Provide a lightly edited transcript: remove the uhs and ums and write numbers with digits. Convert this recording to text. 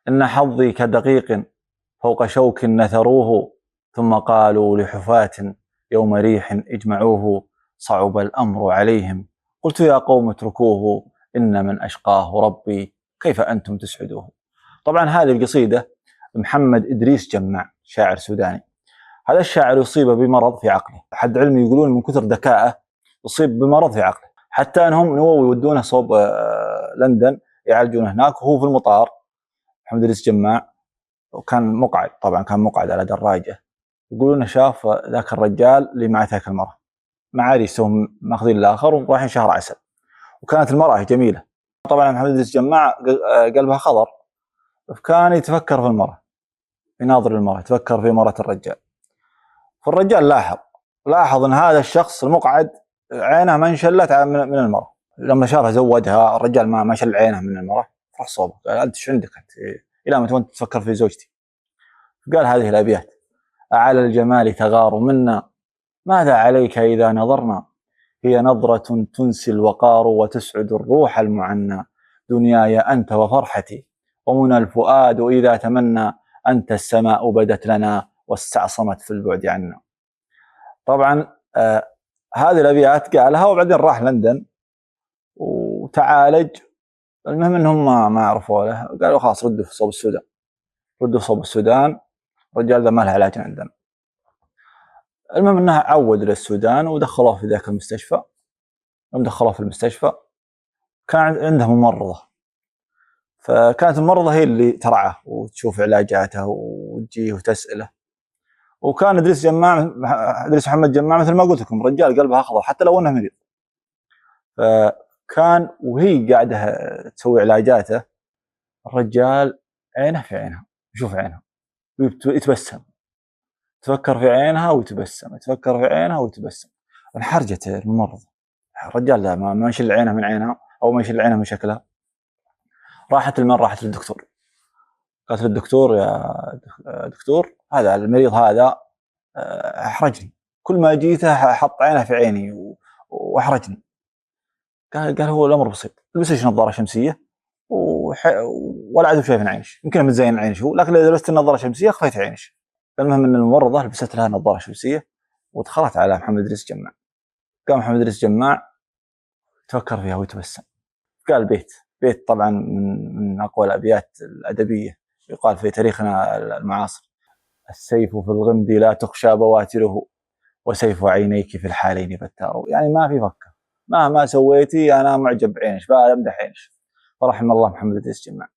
إن حظي كدقيق فوق شوك نثروه، ثم قالوا لحفاة يوم ريح اجمعوه، صعب الأمر عليهم قلت يا قوم اتركوه، إن من أشقاه ربي كيف أنتم تسعدوه. طبعا هذه القصيدة محمد إدريس جماع، شاعر سوداني. هذا الشاعر يصيب بمرض في عقله، حد علمي يقولون من كثر ذكائه يصيب بمرض في عقله، حتى أنهم نووا يودونه صوب لندن يعالجونه هناك. وهو في المطار محمد إدريس جماع، وكان مقعد، طبعا كان مقعد على دراجة، يقولون شاف ذاك الرجال اللي مع ذاك المرأة مع عريسهم ماخذين الآخر ورايحين شهر عسل، وكانت المرأة جميلة. طبعا محمد إدريس جماع قلبها خضر، فكان يتفكر في المرأة، يناظر المرأة، يتفكر في مرأة الرجال. فالرجال لاحظ أن هذا الشخص المقعد عينه ما انشلت من المرأة. لما شافها زودها، الرجال ما شل عينه من المرأة، راح صوبه قال أنت شو عندك أنت إلى متى وأنت تفكر في زوجتي؟ قال هذه الأبيات: أعلى الجمال تغار منا، ماذا عليك إذا نظرنا، هي نظرة تنسي الوقار وتسعد الروح المعنى، دنياي أنت وفرحتي ومنى الفؤاد إذا تمنى، أنت السماء بدت لنا واستعصمت في البعد عنا. طبعا هذه الأبيات قالها، وبعدين راح لندن وتعالج. المهم انهم ما عرفوا له، قالوا خلاص ردوا في صوب السودان، ردوا في صوب السودان، الرجال ذا ما له علاج عندنا. المهم انه عود للسودان ودخلوه في ذاك المستشفى. يوم دخلوه في المستشفى كان عنده ممرضة، فكانت الممرضة هي اللي ترعاه وتشوف علاجاته وتجيه وتسأله. وكان إدريس محمد جماع مثل ما قلت لكم رجال قلبها أخضر حتى لو انه مريض. فكان وهي قاعدة تسوي علاجاته، الرجال عينه في عينها، يشوف عينها ويتبسم، تفكر في عينها ويتبسم، تفكر في عينها ويتبسم. انحرجت الممرضة، الرجال لا ما يشيل عينها من عينها او ما يشيل عينها من شكلها. راحت للدكتور، قالت للدكتور يا دكتور هذا المريض هذا احرجني، كل ما جيته حط عينه في عيني واحرجني. قال هو الامر بسيط، البسيش نظاره شمسيه ولا عاد شايف عينش، يمكن متزين عينش هو، لكن اذا لبست النظاره الشمسيه خفيت عينش. المهم ان الممرضه لبست لها نظاره شمسيه ودخلت على محمد إدريس جماع. قام محمد إدريس جماع تفكر فيها ويتبسم. قال بيت طبعا من اقوى الابيات الادبيه يقال في تاريخنا المعاصر: السيف في الغمد لا تخشى بواتره، وسيف عينيك في الحالين فتار. يعني ما في فكه، مهما سويتي انا معجب بعينش، بمدح عينش. فرحم الله محمد إدريس جماع.